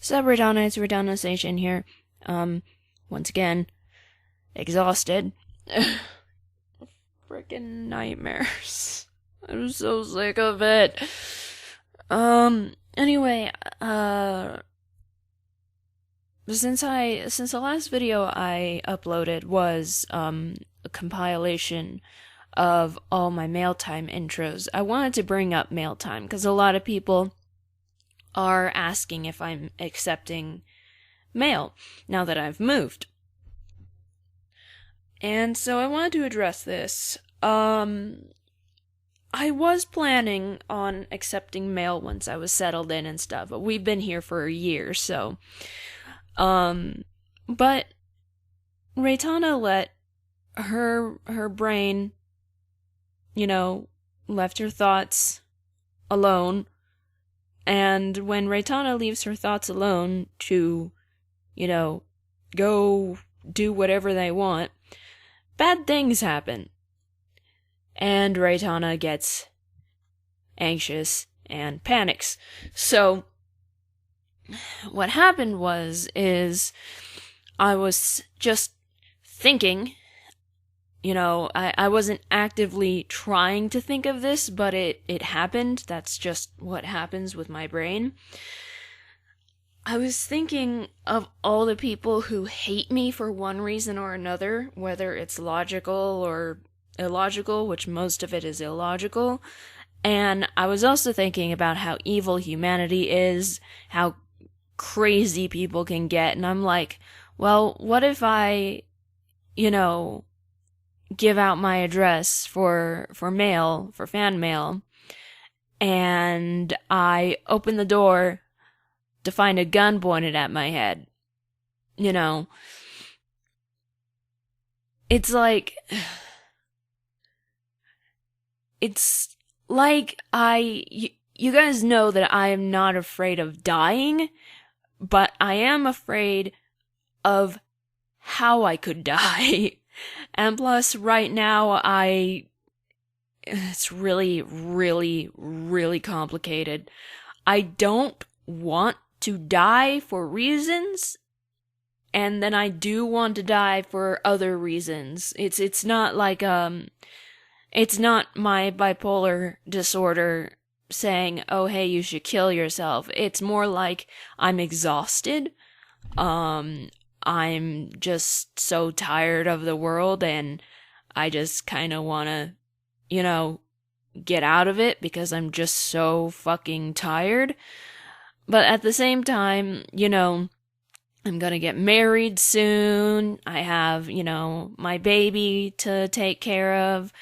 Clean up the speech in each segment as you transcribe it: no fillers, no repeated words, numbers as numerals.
Sup, Reitanna, it's Reitanna Seishin here. Once again, exhausted. Freaking nightmares. I'm so sick of it. Anyway, since the last video I uploaded was, a compilation of all my mail time intros, I wanted to bring up mail time, because a lot of people are asking if I'm accepting mail now that I've moved. And so I wanted to address this. I was planning on accepting mail once I was settled in and stuff, but we've been here for a year, so. But Reitanna let her brain, left her thoughts alone. And when Reitanna leaves her thoughts alone to, go do whatever they want, bad things happen. And Reitanna gets anxious and panics. So, what happened is I was just thinking, I wasn't actively trying to think of this, but it happened. That's just what happens with my brain. I was thinking of all the people who hate me for one reason or another, whether it's logical or illogical, which most of it is illogical. And I was also thinking about how evil humanity is, how crazy people can get, and I'm like, well, what if I, give out my address for mail, for fan mail, and I open the door to find a gun pointed at my head. It's like you guys know that I am not afraid of dying, but I am afraid of how I could die. And plus, right now, it's really, really, really complicated. I don't want to die for reasons, and then I do want to die for other reasons. It's not like, it's not my bipolar disorder saying, oh, hey, you should kill yourself. It's more like I'm exhausted. I'm just so tired of the world, and I just kind of want to, get out of it because I'm just so fucking tired. But at the same time, I'm gonna get married soon. I have, my baby to take care of.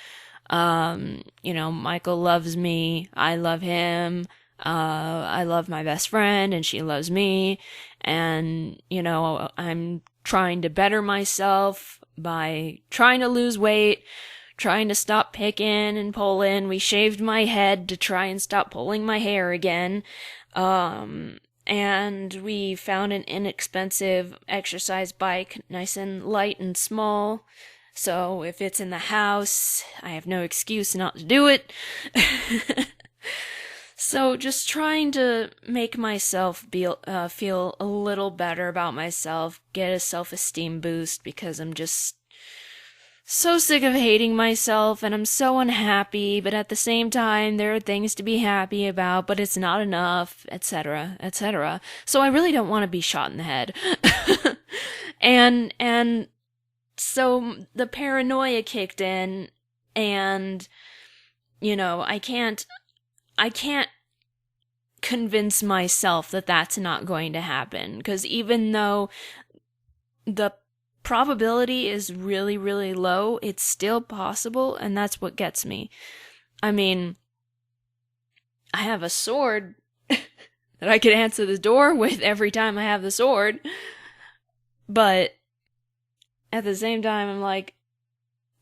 Michael loves me. I love him. I love my best friend, and she loves me. And, I'm trying to better myself by trying to lose weight, trying to stop picking and pulling. We shaved my head to try and stop pulling my hair again. And we found an inexpensive exercise bike, nice and light and small. So if it's in the house, I have no excuse not to do it. So just trying to make myself feel a little better about myself, get a self-esteem boost, because I'm just so sick of hating myself, and I'm so unhappy, but at the same time, there are things to be happy about, but it's not enough, etc., etc. So I really don't want to be shot in the head. And so the paranoia kicked in, and, I can't convince myself that that's not going to happen, because even though the probability is really, really low, it's still possible, and that's what gets me. I mean, I have a sword that I could answer the door with every time I have the sword, but at the same time, I'm like,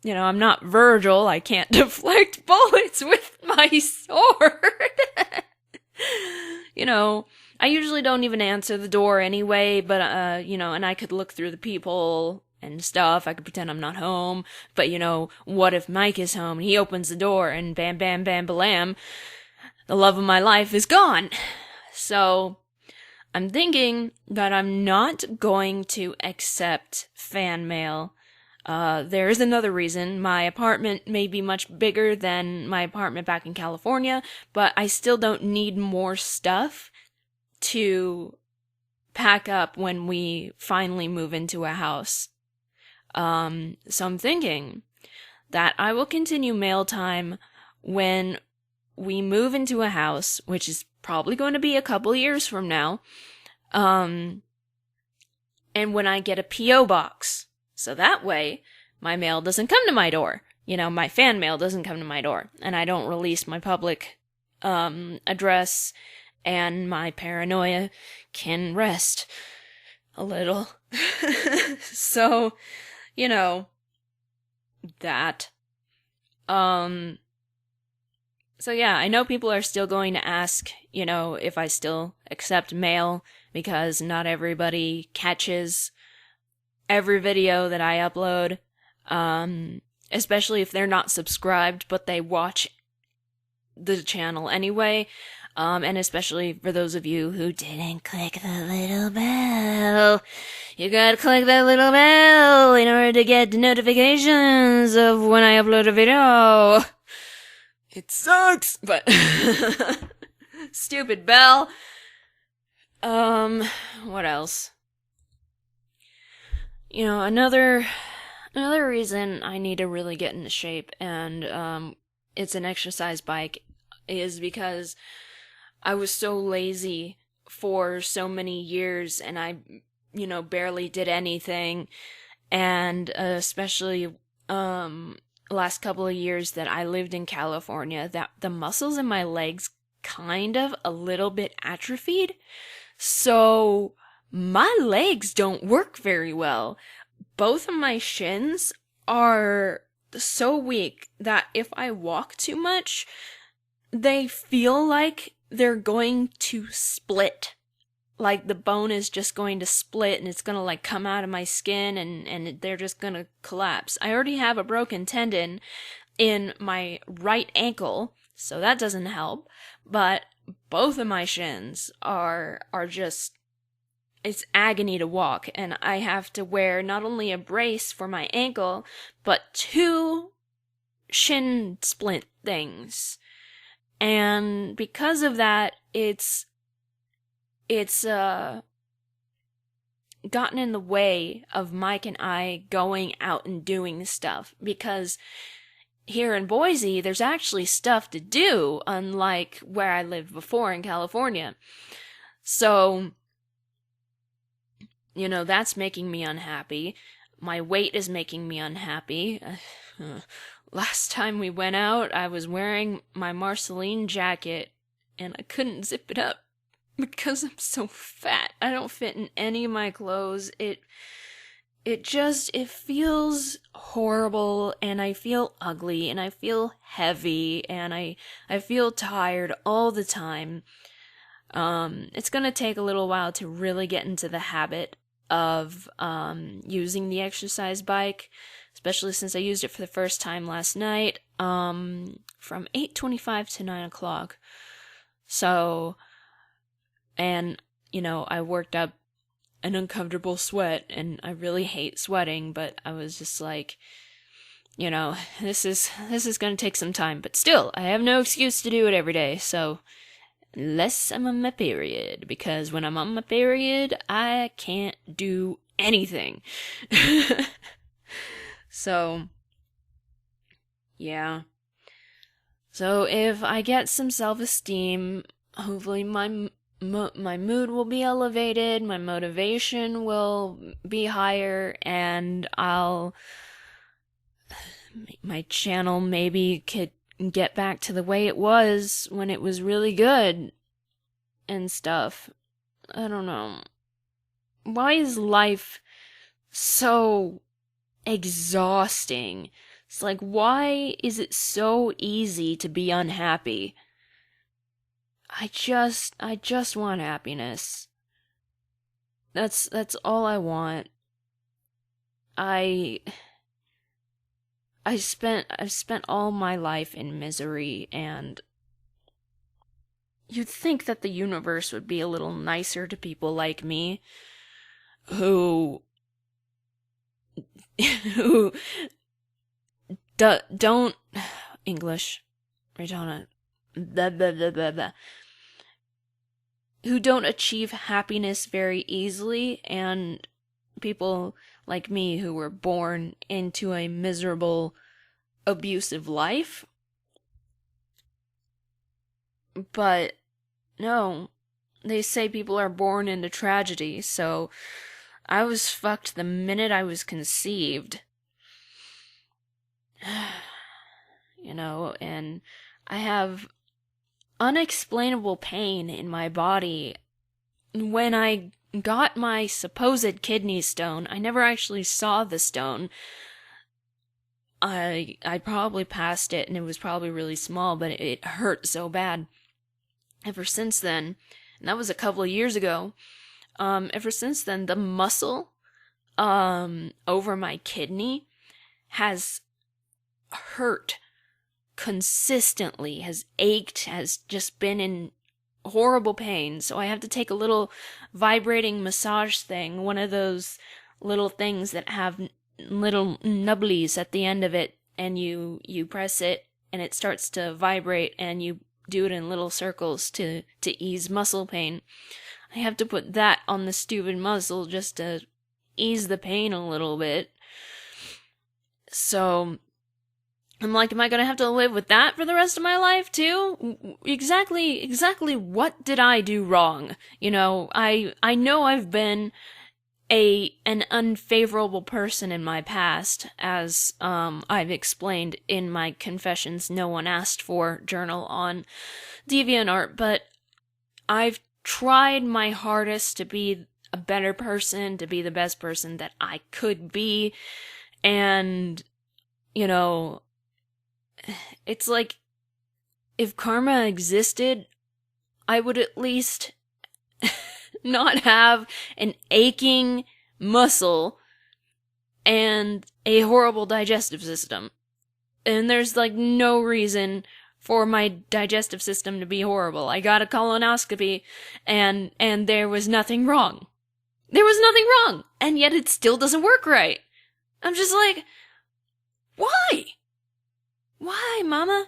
I'm not Virgil, I can't deflect bullets with my sword. I usually don't even answer the door anyway, but, and I could look through the people and stuff. I could pretend I'm not home, but, what if Mike is home and he opens the door and bam, bam, bam, balam, the love of my life is gone. So, I'm thinking that I'm not going to accept fan mail. There is another reason. My apartment may be much bigger than my apartment back in California, but I still don't need more stuff to pack up when we finally move into a house. So I'm thinking that I will continue mail time when we move into a house, which is probably going to be a couple years from now, and when I get a P.O. box. So that way, my mail doesn't come to my door. My fan mail doesn't come to my door, and I don't release my public address, and my paranoia can rest a little. So, that. So yeah, I know people are still going to ask, if I still accept mail, because not everybody catches every video that I upload, especially if they're not subscribed, but they watch the channel anyway. And especially for those of you who didn't click the little bell. You gotta click that little bell in order to get notifications of when I upload a video. It sucks, but stupid bell. What else? Another reason I need to really get into shape, and it's an exercise bike, is because I was so lazy for so many years, and I, barely did anything, and especially, last couple of years that I lived in California, that the muscles in my legs kind of a little bit atrophied, so my legs don't work very well. Both of my shins are so weak that if I walk too much, they feel like they're going to split. Like the bone is just going to split and it's gonna come out of my skin and they're just gonna collapse. I already have a broken tendon in my right ankle, so that doesn't help. But both of my shins are just, it's agony to walk, and I have to wear not only a brace for my ankle, but 2 shin splint things. And because of that, it's gotten in the way of Mike and I going out and doing stuff, because here in Boise, there's actually stuff to do, unlike where I lived before in California. So, that's making me unhappy. My weight is making me unhappy. Last time we went out, I was wearing my Marceline jacket, and I couldn't zip it up because I'm so fat. I don't fit in any of my clothes. It feels horrible, and I feel ugly, and I feel heavy, and I feel tired all the time. It's gonna take a little while to really get into the habit of using the exercise bike, especially since I used it for the first time last night, from 8:25 to 9 o'clock. So, and, I worked up an uncomfortable sweat, and I really hate sweating, but I was just like, this is gonna take some time, but still, I have no excuse to do it every day, so, unless I'm on my period, because when I'm on my period, I can't do anything. So, yeah. So if I get some self-esteem, hopefully my mood will be elevated, my motivation will be higher, and my channel maybe could get back to the way it was when it was really good and stuff. I don't know. Why is life so exhausting? It's like, why is it so easy to be unhappy? I just want happiness. That's all I want. I've spent all my life in misery, and you'd think that the universe would be a little nicer to people like me who who don't English, Reitanna, blah, blah, blah, blah, blah, who don't achieve happiness very easily, and people like me who were born into a miserable, abusive life. But no, they say people are born into tragedy, so I was fucked the minute I was conceived. You know, and I have unexplainable pain in my body. When I got my supposed kidney stone, I never actually saw the stone. I probably passed it, and it was probably really small, but it hurt so bad. Ever since then, and that was a couple of years ago, ever since then, the muscle over my kidney has hurt consistently, has ached, has just been in horrible pain. So I have to take a little vibrating massage thing, one of those little things that have little nubblies at the end of it, and you press it and it starts to vibrate, and you do it in little circles to ease muscle pain. I have to put that on the stupid muscle just to ease the pain a little bit. So I'm like, am I gonna have to live with that for the rest of my life too? Exactly what did I do wrong? You know, I know I've been an unfavorable person in my past, as I've explained in my Confessions No One Asked For journal on DeviantArt, but I've tried my hardest to be a better person, to be the best person that I could be, and, you know, it's like, if karma existed, I would at least not have an aching muscle and a horrible digestive system. And there's like no reason for my digestive system to be horrible. I got a colonoscopy and there was nothing wrong. There was nothing wrong, and yet it still doesn't work right. I'm just like, why? Why, mama?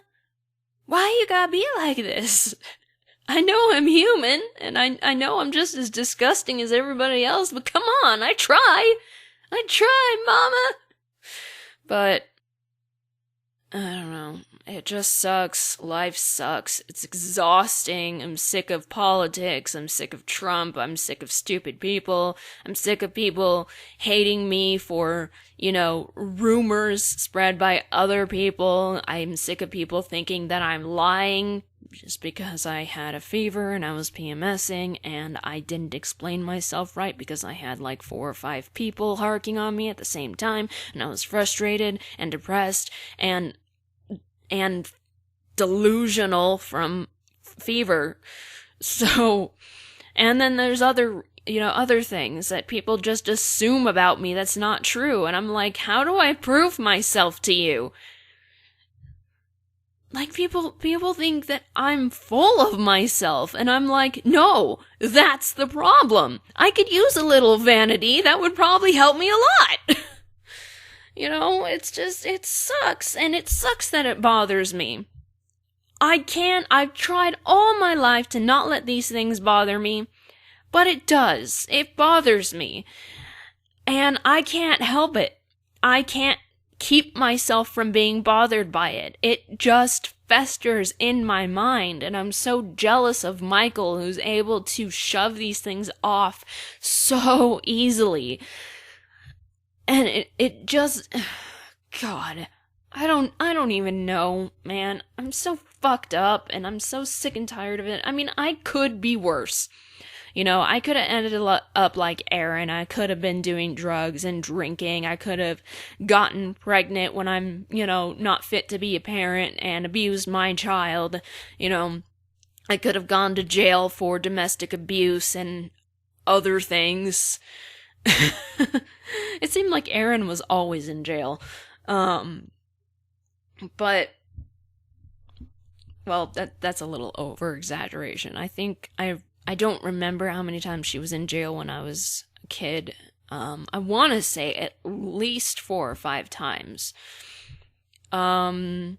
Why you gotta be like this? I know I'm human, and I know I'm just as disgusting as everybody else, but come on, I try, mama! But, I don't know, it just sucks, life sucks, it's exhausting, I'm sick of politics, I'm sick of Trump, I'm sick of stupid people, I'm sick of people hating me for, you know, rumors spread by other people, I'm sick of people thinking that I'm lying, just because I had a fever and I was PMSing and I didn't explain myself right because I had like 4 or 5 people harking on me at the same time, and I was frustrated and depressed and delusional from fever. So, and then there's other things that people just assume about me that's not true, and I'm like, how do I prove myself to you? Like, people think that I'm full of myself, and I'm like, no, that's the problem. I could use a little vanity, that would probably help me a lot. You know, it's just, it sucks, and it sucks that it bothers me. I've tried all my life to not let these things bother me, but it does. It bothers me. And I can't help it. I can't keep myself from being bothered by it. It just festers in my mind, and I'm so jealous of Michael, who's able to shove these things off so easily. And it just, God, I don't even know, man. I'm so fucked up, and I'm so sick and tired of it. I mean, I could be worse. You know, I could have ended up like Aaron. I could have been doing drugs and drinking. I could have gotten pregnant when I'm, you know, not fit to be a parent and abused my child. You know, I could have gone to jail for domestic abuse and other things. It seemed like Aaron was always in jail. But well, that's a little over exaggeration. I think I don't remember how many times she was in jail when I was a kid. I want to say at least 4 or 5 times. And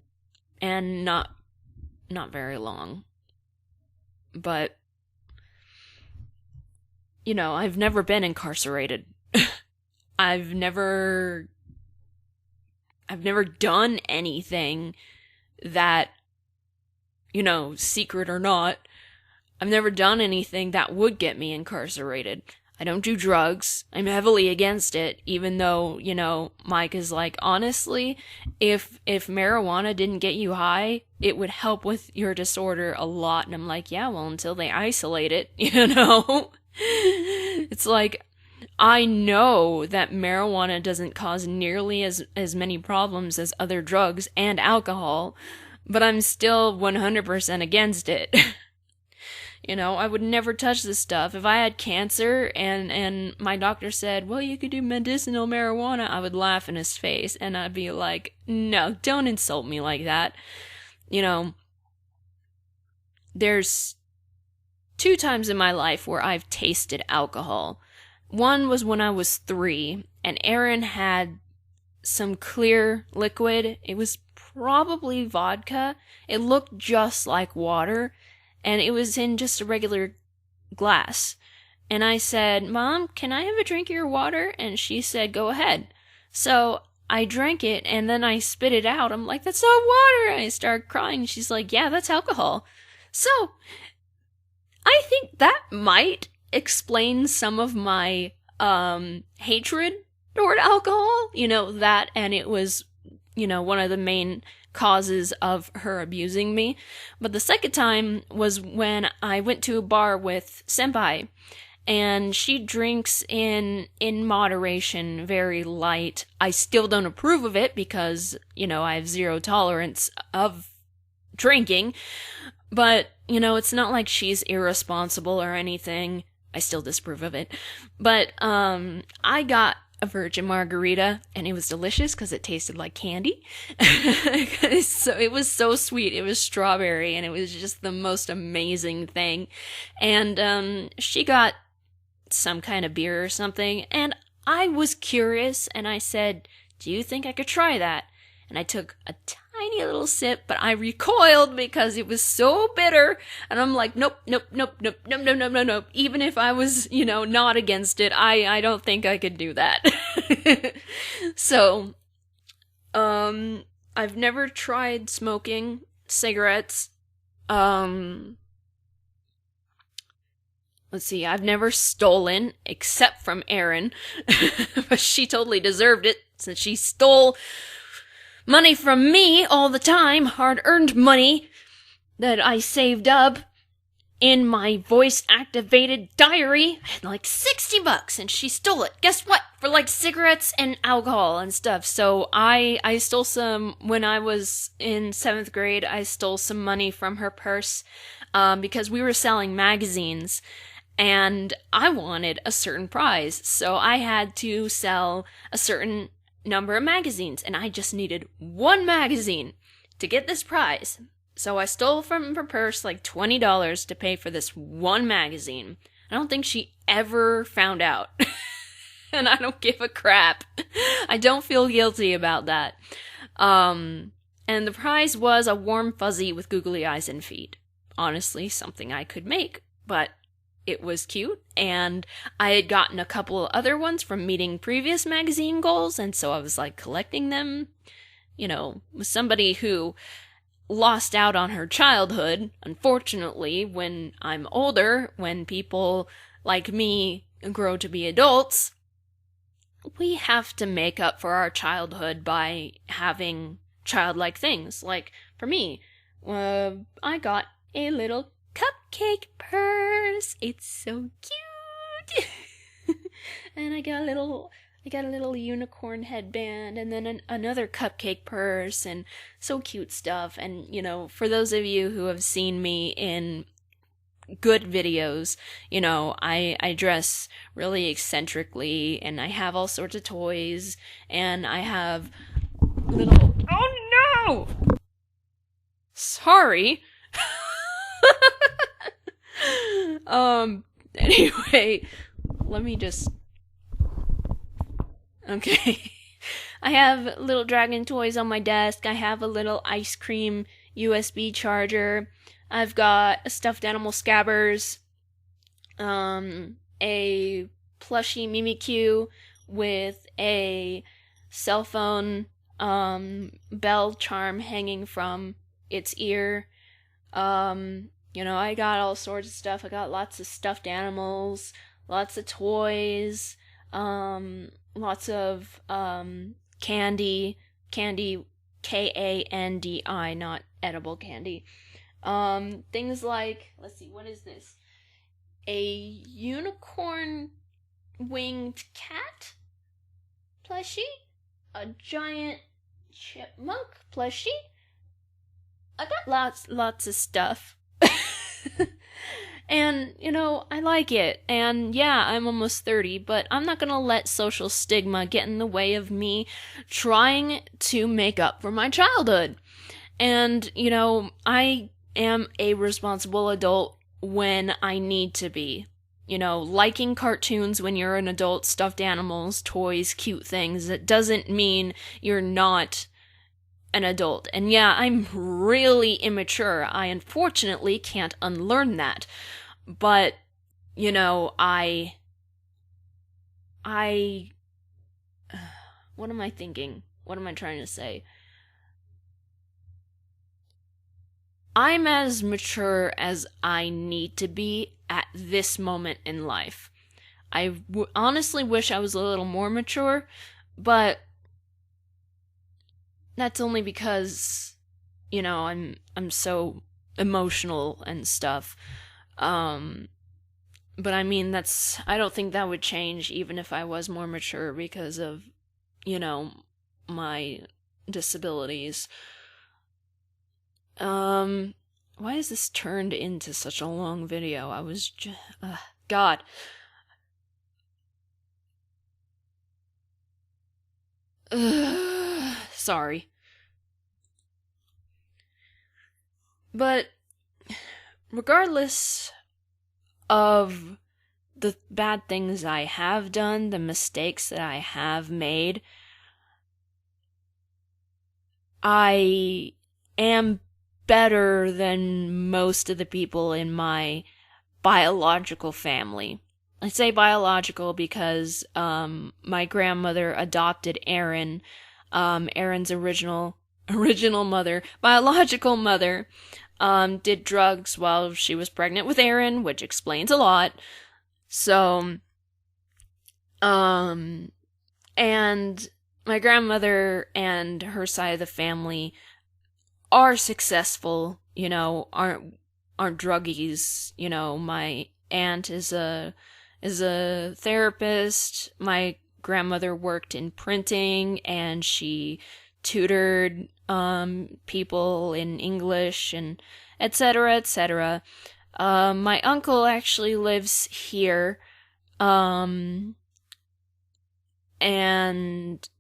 not very long. But, you know, I've never been incarcerated. I've never done anything that, you know, secret or not, I've never done anything that would get me incarcerated. I don't do drugs. I'm heavily against it, even though, you know, Mike is like, honestly, if marijuana didn't get you high, it would help with your disorder a lot. And I'm like, yeah, well, until they isolate it, you know? It's like, I know that marijuana doesn't cause nearly as many problems as other drugs and alcohol, but I'm still 100% against it. You know, I would never touch this stuff. If I had cancer and my doctor said, well, you could do medicinal marijuana, I would laugh in his face and I'd be like, no, don't insult me like that. You know, there's 2 times in my life where I've tasted alcohol. One was when I was 3, and Aaron had some clear liquid. It was probably vodka. It looked just like water. And it was in just a regular glass. And I said, Mom, can I have a drink of your water? And she said, go ahead. So I drank it, and then I spit it out. I'm like, that's not water. I started crying. She's like, yeah, that's alcohol. So I think that might explain some of my hatred toward alcohol. You know, that, and it was, you know, one of the main causes of her abusing me. But the second time was when I went to a bar with Senpai, and she drinks in moderation, very light. I still don't approve of it because, you know, I have zero tolerance of drinking, but, you know, it's not like she's irresponsible or anything. I still disapprove of it. But I got a virgin margarita, and it was delicious because it tasted like candy. So it was so sweet. It was strawberry, and it was just the most amazing thing. And she got some kind of beer or something, and I was curious, and I said, do you think I could try that? And I took a tiny little sip, but I recoiled because it was so bitter. And I'm like, nope. Even if I was, you know, not against it, I don't think I could do that. So, I've never tried smoking cigarettes. Let's see, I've never stolen, except from Erin. But she totally deserved it, since she stole money from me all the time, hard-earned money that I saved up in my voice-activated diary. I had like $60, and she stole it. Guess what? For like cigarettes and alcohol and stuff. So I stole some, when I was in 7th grade, I stole some money from her purse, because we were selling magazines, and I wanted a certain prize. So I had to sell a certain number of magazines, and I just needed 1 magazine to get this prize. So I stole from her purse like $20 to pay for this 1 magazine. I don't think she ever found out. And I don't give a crap. I don't feel guilty about that. And the prize was a warm fuzzy with googly eyes and feet. Honestly, something I could make, but it was cute, and I had gotten a couple of other ones from meeting previous magazine goals, and so I was like collecting them, you know, with somebody who lost out on her childhood. Unfortunately, when I'm older, when people like me grow to be adults, we have to make up for our childhood by having childlike things. Like, for me, I got a little cupcake purse. It's so cute. And I got a little unicorn headband, and then another cupcake purse, and so cute stuff. And, you know, for those of you who have seen me in good videos, you know, I dress really eccentrically, and I have all sorts of toys, and I have little... Oh no! Sorry. Anyway, let me just... Okay. I have little dragon toys on my desk. I have a little ice cream USB charger. I've got a stuffed animal Scabbers. A plushie Mimikyu with a cell phone bell charm hanging from its ear. I got all sorts of stuff. I got lots of stuffed animals, lots of toys, lots of candy, Kandi, not edible candy. Things like, let's see, what is this? A unicorn winged cat plushie? A giant chipmunk plushie? I got lots of stuff. And, I like it. And yeah, I'm almost 30, but I'm not gonna let social stigma get in the way of me trying to make up for my childhood. And, I am a responsible adult when I need to be. Liking cartoons when you're an adult, stuffed animals, toys, cute things, it doesn't mean you're not an adult. And yeah, I'm really immature. I unfortunately can't unlearn that. But, I what am I thinking? What am I trying to say? I'm as mature as I need to be at this moment in life. I honestly wish I was a little more mature, but that's only because, I'm so emotional and stuff. But I mean, I don't think that would change even if I was more mature because of, my disabilities. Why is this turned into such a long video? I was God. Sorry. But regardless of the bad things I have done, the mistakes that I have made, I am better than most of the people in my biological family. I say biological because my grandmother adopted Aaron, Aaron's original mother, biological mother, did drugs while she was pregnant with Aaron, which explains a lot. So, and my grandmother and her side of the family are successful, aren't druggies. My aunt is a therapist. My grandmother worked in printing and she tutored people in English and etc. etc. My uncle actually lives here, and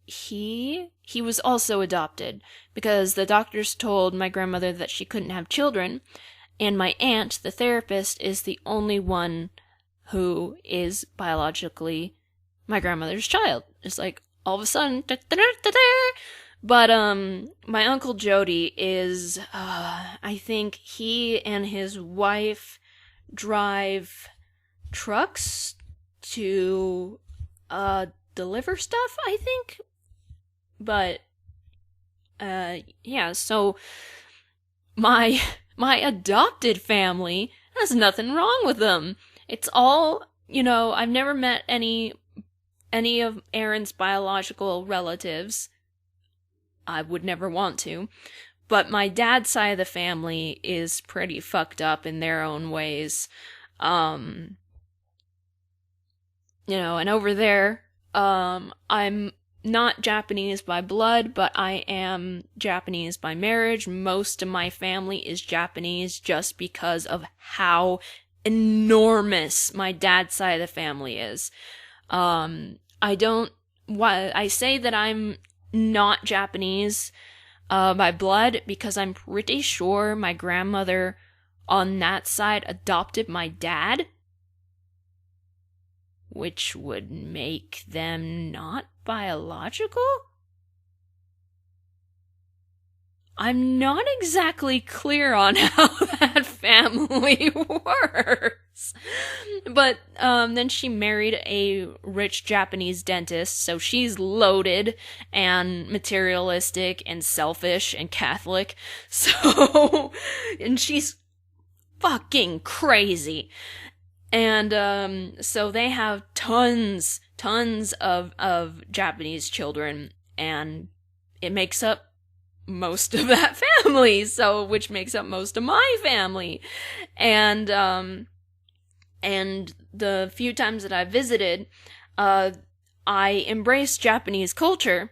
he was also adopted because the doctors told my grandmother that she couldn't have children, and my aunt, the therapist, is the only one who is biologically my grandmother's child. It's like all of a sudden, but my uncle Jody is, I think he and his wife drive trucks to deliver stuff, I think. But yeah, so my adopted family has nothing wrong with them. It's all, I've never met any of Aaron's biological relatives. I would never want to. But my dad's side of the family is pretty fucked up in their own ways. And over there, I'm not Japanese by blood, but I am Japanese by marriage. Most of my family is Japanese just because of how enormous my dad's side of the family is. I say that I'm not Japanese by blood because I'm pretty sure my grandmother on that side adopted my dad, which would make them not biological? I'm not exactly clear on how that family works. But then she married a rich Japanese dentist, so she's loaded and materialistic and selfish and Catholic. So, and she's fucking crazy. And so they have tons of Japanese children, and it makes up most of that family, so which makes up most of my family. And the few times that I visited, I embraced Japanese culture,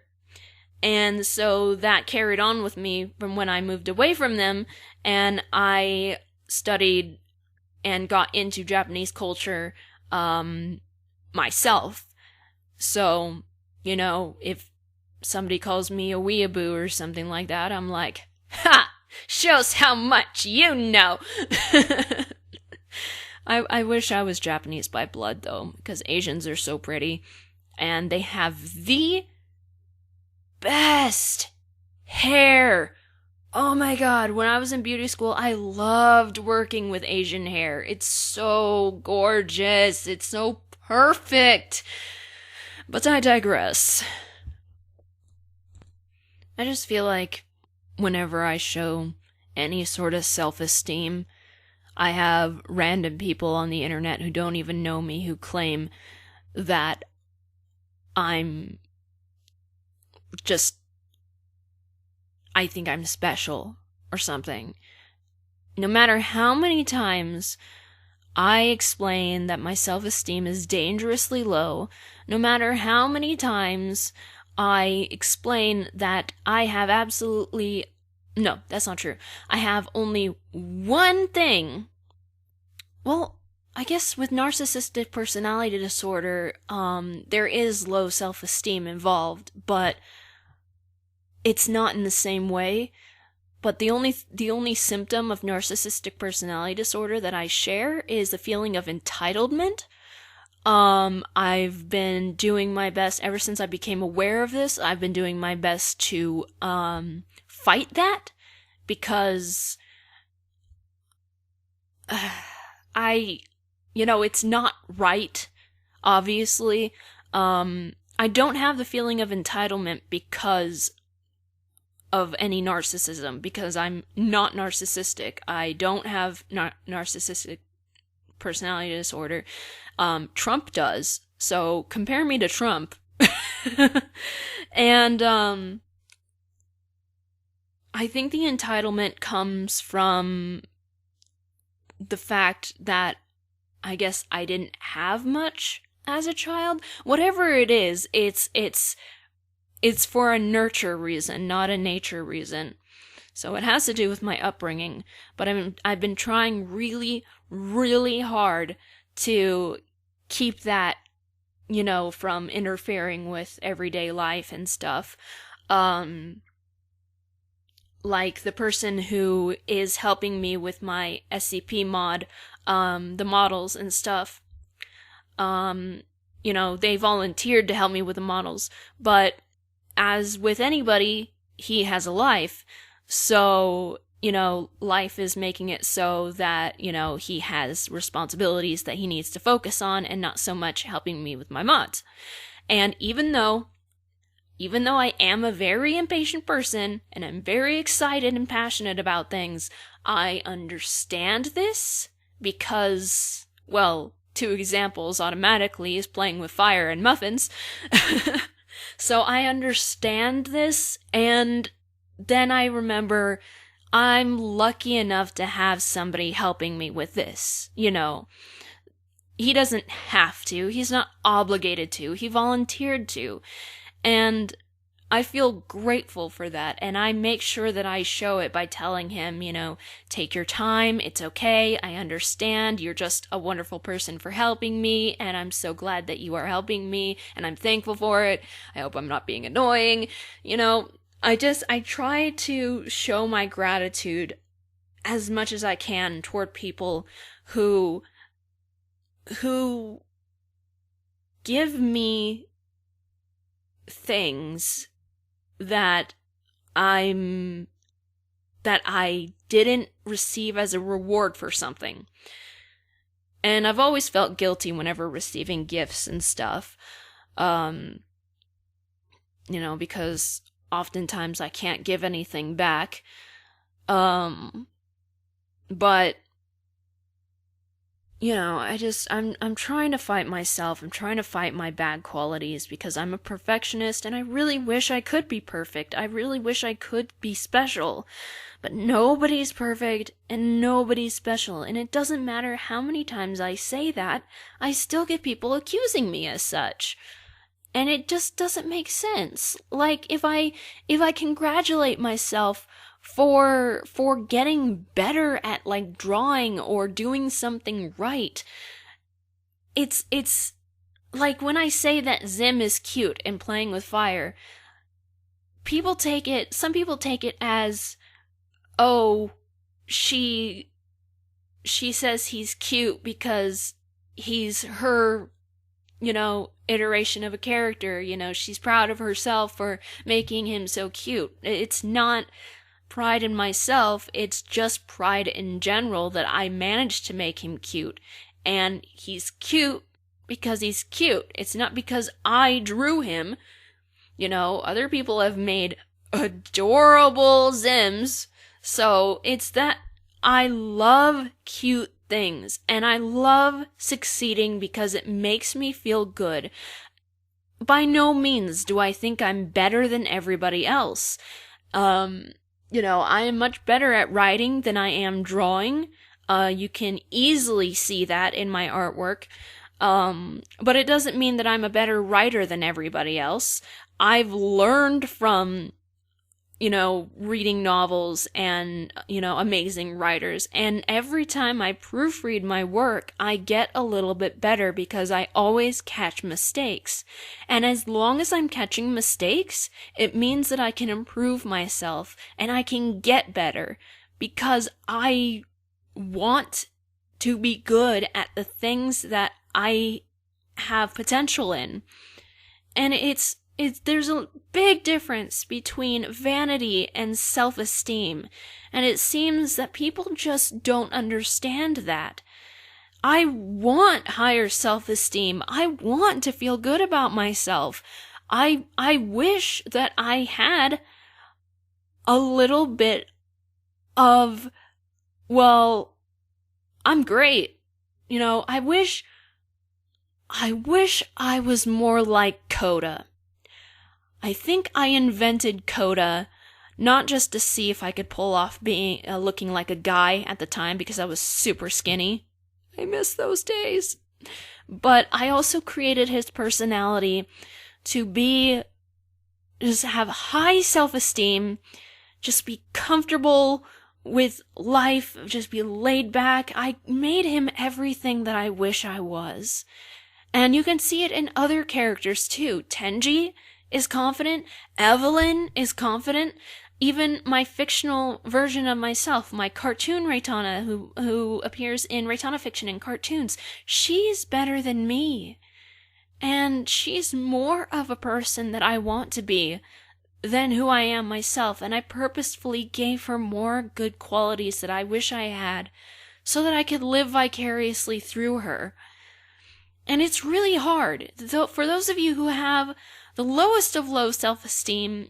and so that carried on with me from when I moved away from them, and I studied and got into Japanese culture myself. So, you know, if somebody calls me a weeaboo or something like that, I'm like, ha! Shows how much you know! I wish I was Japanese by blood, though, because Asians are so pretty, and they have the best hair. Oh my god, when I was in beauty school, I loved working with Asian hair. It's so gorgeous. It's so perfect. But I digress. I just feel like whenever I show any sort of self-esteem, I have random people on the internet who don't even know me who claim that I think I'm special or something. No matter how many times I explain that my self-esteem is dangerously low, no matter how many times I explain that I have no, that's not true. I have only one thing. Well, I guess with narcissistic personality disorder, there is low self-esteem involved, but it's not in the same way. But the only symptom of narcissistic personality disorder that I share is the feeling of entitlement. I've been doing my best ever since I became aware of this. I've been doing my best to fight that, because it's not right, obviously. I don't have the feeling of entitlement because of any narcissism, because I'm not narcissistic. I don't have narcissistic personality disorder. Trump does, so compare me to Trump. And I think the entitlement comes from the fact that I guess I didn't have much as a child. Whatever it is, it's for a nurture reason, not a nature reason. So it has to do with my upbringing, but I've been trying really, really hard to keep that, from interfering with everyday life and stuff. Like the person who is helping me with my SCP mod, the models and stuff, they volunteered to help me with the models, but as with anybody, he has a life, so, life is making it so that, he has responsibilities that he needs to focus on and not so much helping me with my mods. And even though I am a very impatient person, and I'm very excited and passionate about things, I understand this because, well, 2 examples automatically is playing with fire and muffins. So I understand this, and then I remember I'm lucky enough to have somebody helping me with this, He doesn't have to, he's not obligated to, he volunteered to. And I feel grateful for that, and I make sure that I show it by telling him, take your time, it's okay, I understand, you're just a wonderful person for helping me, and I'm so glad that you are helping me, and I'm thankful for it, I hope I'm not being annoying, I try to show my gratitude as much as I can toward people who give me things that I didn't receive as a reward for something. And I've always felt guilty whenever receiving gifts and stuff. Because oftentimes I can't give anything back. But I'm trying to fight myself. I'm trying to fight my bad qualities because I'm a perfectionist and I really wish I could be perfect. I really wish I could be special. But nobody's perfect and nobody's special. And it doesn't matter how many times I say that, I still get people accusing me as such. And it just doesn't make sense. Like, if I congratulate myself for getting better at, like, drawing or doing something right, it's like when I say that Zim is cute and playing with fire, some people take it as, oh, she says he's cute because he's her, iteration of a character, she's proud of herself for making him so cute. It's not pride in myself, it's just pride in general that I managed to make him cute. And he's cute because he's cute. It's not because I drew him. Other people have made adorable Zims. So it's that I love cute things, and I love succeeding because it makes me feel good. By no means do I think I'm better than everybody else. I am much better at writing than I am drawing. You can easily see that in my artwork. But it doesn't mean that I'm a better writer than everybody else. I've learned from reading novels and, amazing writers. And every time I proofread my work, I get a little bit better because I always catch mistakes. And as long as I'm catching mistakes, it means that I can improve myself and I can get better because I want to be good at the things that I have potential in. And there's a big difference between vanity and self-esteem, and it seems that people just don't understand that. I want higher self-esteem. I want to feel good about myself. I wish that I had a little bit of, well, I'm great. I wish I was more like Kota. I think I invented Kota not just to see if I could pull off being looking like a guy at the time because I was super skinny. I miss those days. But I also created his personality to just have high self-esteem, just be comfortable with life, just be laid back. I made him everything that I wish I was. And you can see it in other characters too. Tenji is confident. Evelyn is confident. Even my fictional version of myself, my cartoon Reitanna, who appears in Reitanna fiction and cartoons, she's better than me. And she's more of a person that I want to be than who I am myself. And I purposefully gave her more good qualities that I wish I had so that I could live vicariously through her. And it's really hard. For those of you who have the lowest of low self-esteem,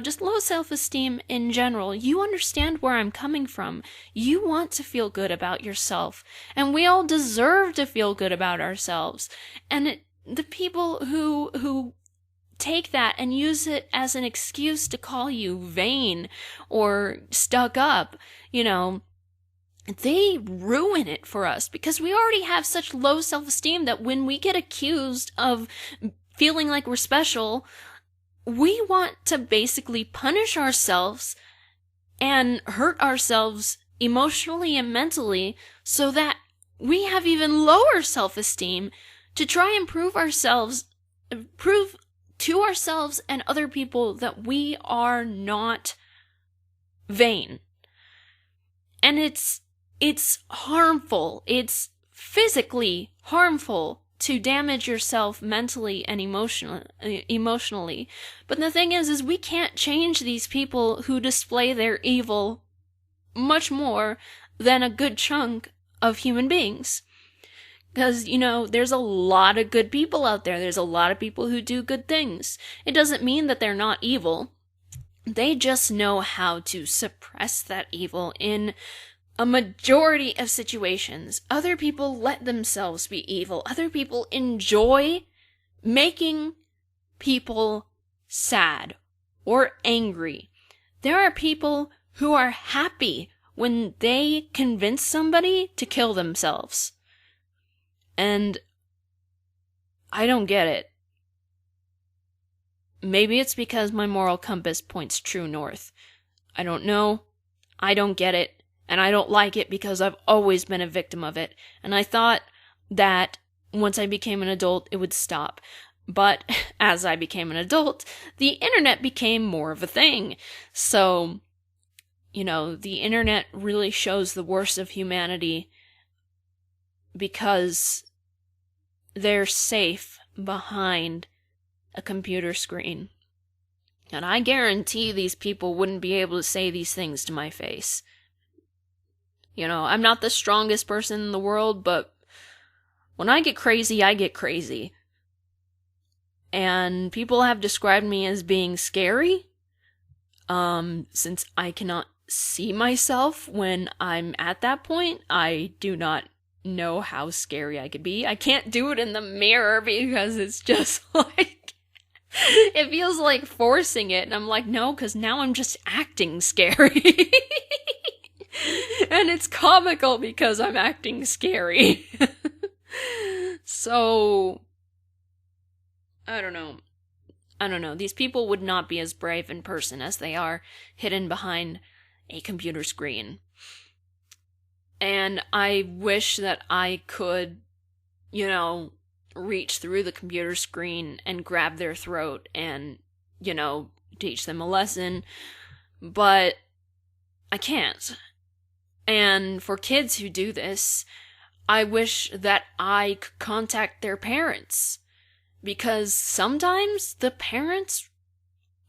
just low self-esteem in general, you understand where I'm coming from. You want to feel good about yourself. And we all deserve to feel good about ourselves. And the people who take that and use it as an excuse to call you vain or stuck up, they ruin it for us because we already have such low self-esteem that when we get accused of feeling like we're special, we want to basically punish ourselves and hurt ourselves emotionally and mentally so that we have even lower self-esteem to try and prove to ourselves and other people that we are not vain. And it's harmful. It's physically harmful to damage yourself mentally and emotionally. But the thing is we can't change these people who display their evil much more than a good chunk of human beings. Because, there's a lot of good people out there. There's a lot of people who do good things. It doesn't mean that they're not evil. They just know how to suppress that evil in a majority of situations. Other people let themselves be evil. Other people enjoy making people sad or angry. There are people who are happy when they convince somebody to kill themselves. And I don't get it. Maybe it's because my moral compass points true north. I don't know. I don't get it. And I don't like it because I've always been a victim of it. And I thought that once I became an adult, it would stop. But as I became an adult, the internet became more of a thing. So, the internet really shows the worst of humanity because they're safe behind a computer screen. And I guarantee these people wouldn't be able to say these things to my face. I'm not the strongest person in the world, but when I get crazy, I get crazy. And people have described me as being scary, since I cannot see myself when I'm at that point. I do not know how scary I could be. I can't do it in the mirror because it's just like, it feels like forcing it. And I'm like, no, because now I'm just acting scary. And it's comical because I'm acting scary. So, I don't know. These people would not be as brave in person as they are hidden behind a computer screen. And I wish that I could, reach through the computer screen and grab their throat and, teach them a lesson. But I can't. And for kids who do this, I wish that I could contact their parents. Because sometimes the parents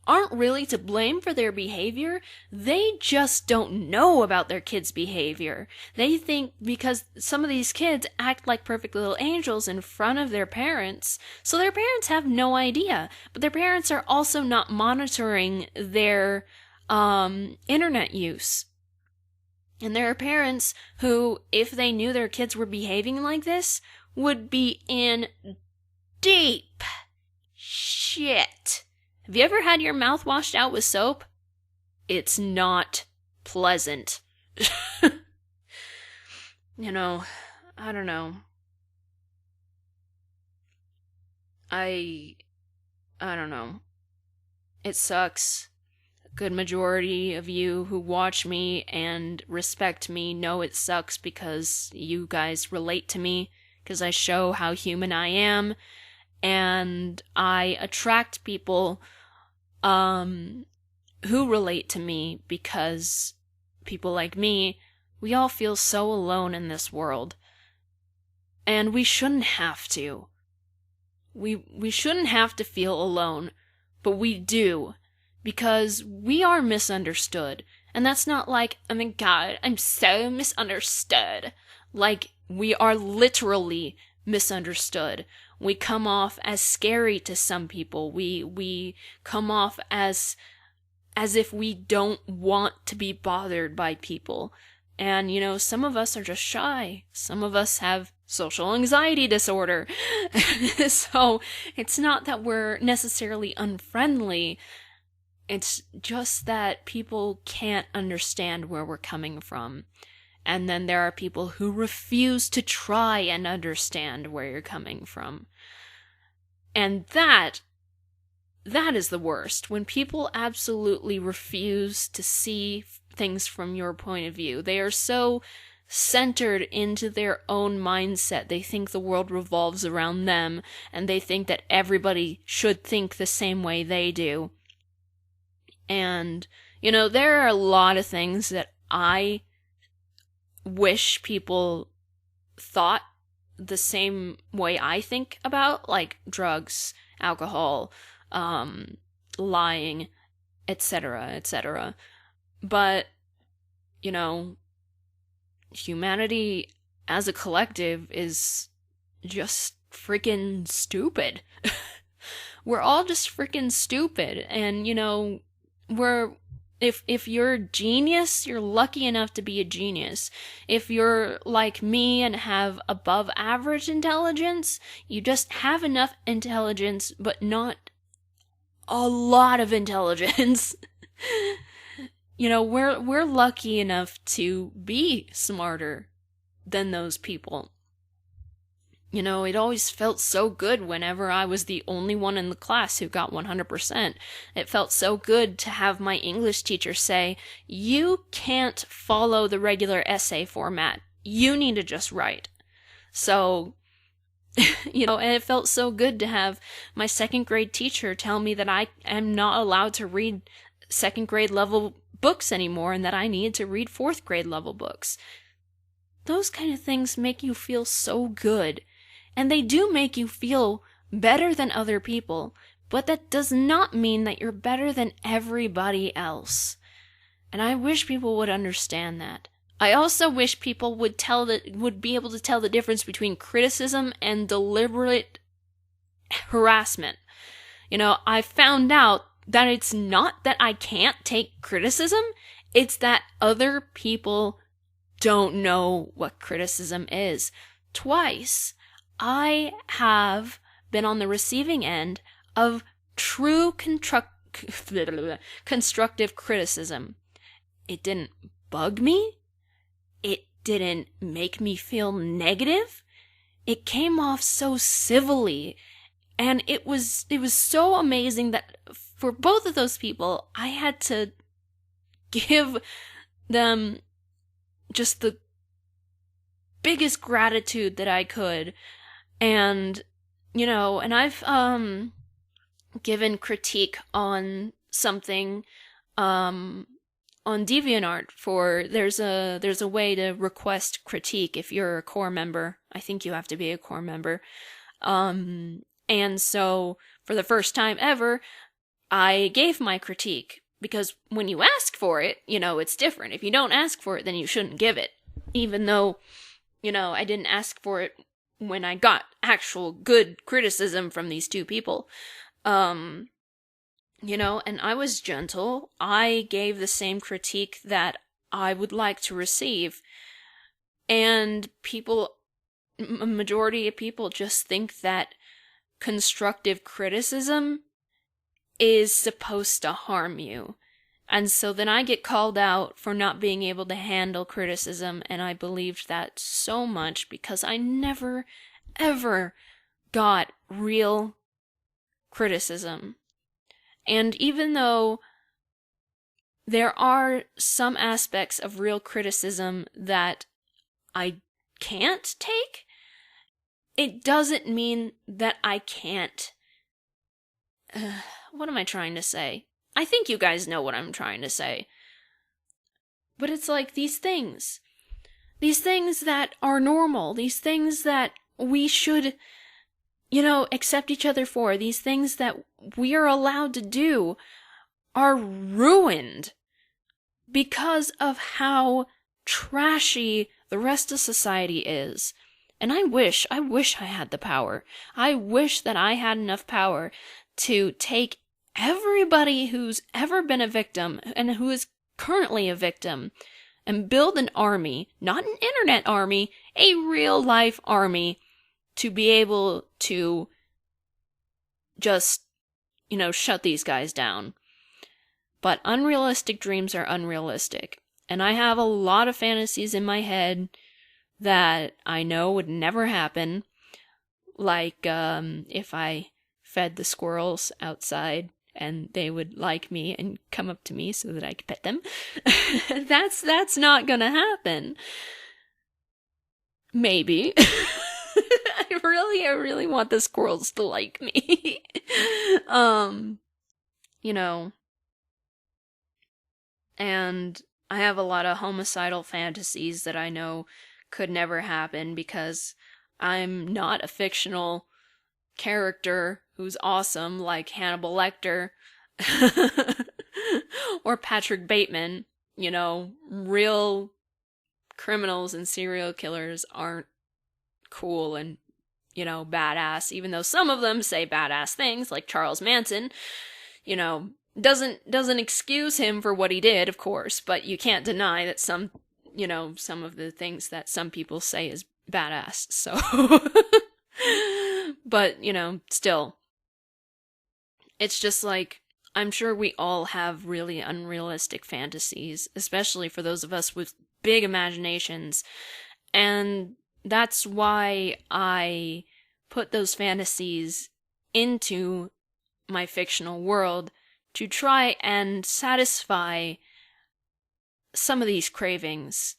aren't really to blame for their behavior. They just don't know about their kids' behavior. They think because some of these kids act like perfect little angels in front of their parents, so their parents have no idea. But their parents are also not monitoring their internet use. And there are parents who, if they knew their kids were behaving like this, would be in deep shit. Have you ever had your mouth washed out with soap? It's not pleasant. I don't know. I don't know. It sucks. A good majority of you who watch me and respect me know it sucks because you guys relate to me, because I show how human I am, and I attract people who relate to me because people like me, we all feel so alone in this world. And we shouldn't have to. We shouldn't have to feel alone, but we do, because we are misunderstood. And that's not like, oh my god, I'm so misunderstood. Like, we are literally misunderstood. We come off as scary to some people. We come off as if we don't want to be bothered by people. And, some of us are just shy. Some of us have social anxiety disorder. So, it's not that we're necessarily unfriendly. It's just that people can't understand where we're coming from. And then there are people who refuse to try and understand where you're coming from. And that is the worst. When people absolutely refuse to see things from your point of view. They are so centered into their own mindset. They think the world revolves around them, and they think that everybody should think the same way they do. And, there are a lot of things that I wish people thought the same way I think about, like, drugs, alcohol, lying, etc., etc. But, you know, humanity as a collective is just freaking stupid. We're all just freaking stupid. And, you know, if you're a genius, you're lucky enough to be a genius. If you're like me and have above average intelligence, you just have enough intelligence, but not a lot of intelligence. You know, we're lucky enough to be smarter than those people. You know, it always felt so good whenever I was the only one in the class who got 100%. It felt so good to have my English teacher say, "You can't follow the regular essay format. You need to just write." So, you know, and it felt so good to have my second grade teacher tell me that I am not allowed to read second grade level books anymore and that I need to read fourth grade level books. Those kind of things make you feel so good. And they do make you feel better than other people, but that does not mean that you're better than everybody else. And I wish people would understand that. I also wish people would be able to tell the difference between criticism and deliberate harassment. You know, I found out that it's not that I can't take criticism, it's that other people don't know what criticism is. Twice, I have been on the receiving end of true constructive criticism. It didn't bug me. It didn't make me feel negative. It came off so civilly. And it was so amazing that for both of those people, I had to give them just the biggest gratitude that I could. And, you know, and I've given critique on something on DeviantArt for there's a way to request critique if you're a core member. I think you have to be a core member. And so for the first time ever, I gave my critique, because when you ask for it, you know, it's different. If you don't ask for it, then you shouldn't give it. Even though, you know, I didn't ask for it when I got actual good criticism from these two people. You know, and I was gentle. I gave the same critique that I would like to receive. And a majority of people just think that constructive criticism is supposed to harm you. And so then I get called out for not being able to handle criticism, and I believed that so much because I never, ever got real criticism. And even though there are some aspects of real criticism that I can't take, it doesn't mean that I can't. What am I trying to say? I think you guys know what I'm trying to say. But it's like these things that are normal, these things that we should, you know, accept each other for, these things that we are allowed to do, are ruined because of how trashy the rest of society is. And I wish I had the power. I wish that I had enough power to take everybody who's ever been a victim and who is currently a victim and build an army, not an internet army, a real life army, to be able to just, you know, shut these guys down. But unrealistic dreams are unrealistic. And I have a lot of fantasies in my head that I know would never happen. Like, if I fed the squirrels outside and they would like me and come up to me so that I could pet them. That's not gonna happen. Maybe. I really want the squirrels to like me. You know. And I have a lot of homicidal fantasies that I know could never happen because I'm not a fictional character who's awesome like Hannibal Lecter or Patrick Bateman. You know, real criminals and serial killers aren't cool and, you know, badass, even though some of them say badass things, like Charles Manson. You know, doesn't excuse him for what he did, of course, but you can't deny that some of the things that some people say is badass. So but, you know, still, it's just like, I'm sure we all have really unrealistic fantasies, especially for those of us with big imaginations, and that's why I put those fantasies into my fictional world to try and satisfy some of these cravings.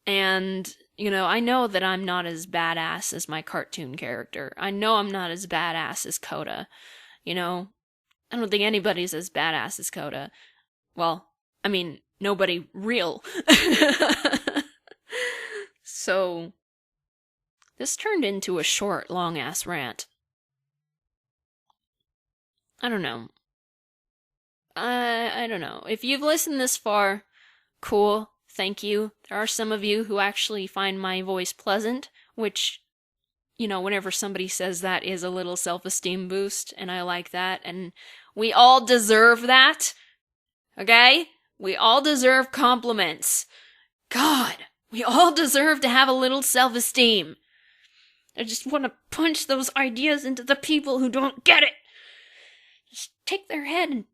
And, you know, I know that I'm not as badass as my cartoon character. I know I'm not as badass as Kota. You know, I don't think anybody's as badass as Kota. Well, I mean, nobody real. So, this turned into a short, long-ass rant. I don't know. I don't know. If you've listened this far, cool, thank you. There are some of you who actually find my voice pleasant, which, you know, whenever somebody says that is a little self-esteem boost, and I like that, and we all deserve that, okay? We all deserve compliments. God, we all deserve to have a little self-esteem. I just want to punch those ideas into the people who don't get it. Just take their head and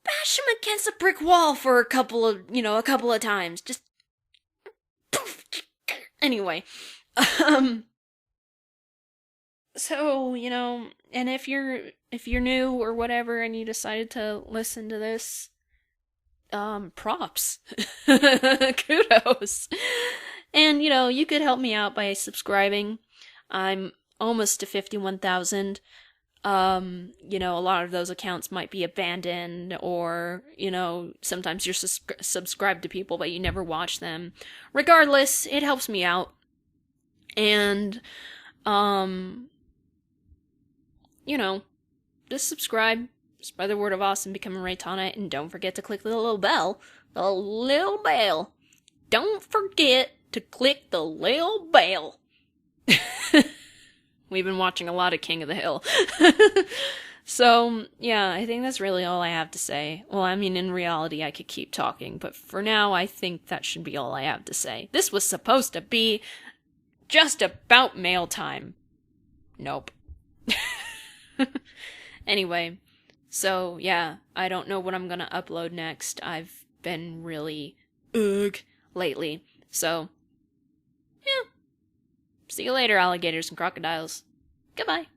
bash them against a brick wall for a couple of times. Just poof. Anyway, so, you know, and if you're new or whatever and you decided to listen to this, props. Kudos. And, you know, you could help me out by subscribing. I'm almost to 51,000. You know, a lot of those accounts might be abandoned, or, you know, sometimes you're subscribed to people but you never watch them. Regardless, it helps me out. And, you know, just subscribe, spread the word of us, and become a Reitanna, and don't forget to click the little bell. The little bell. Don't forget to click the little bell. We've been watching a lot of King of the Hill. So, yeah, I think that's really all I have to say. Well, I mean, in reality, I could keep talking, but for now, I think that should be all I have to say. This was supposed to be just about mail time. Nope. Anyway, so, yeah, I don't know what I'm gonna upload next. I've been really lately. So, yeah. See you later, alligators and crocodiles. Goodbye.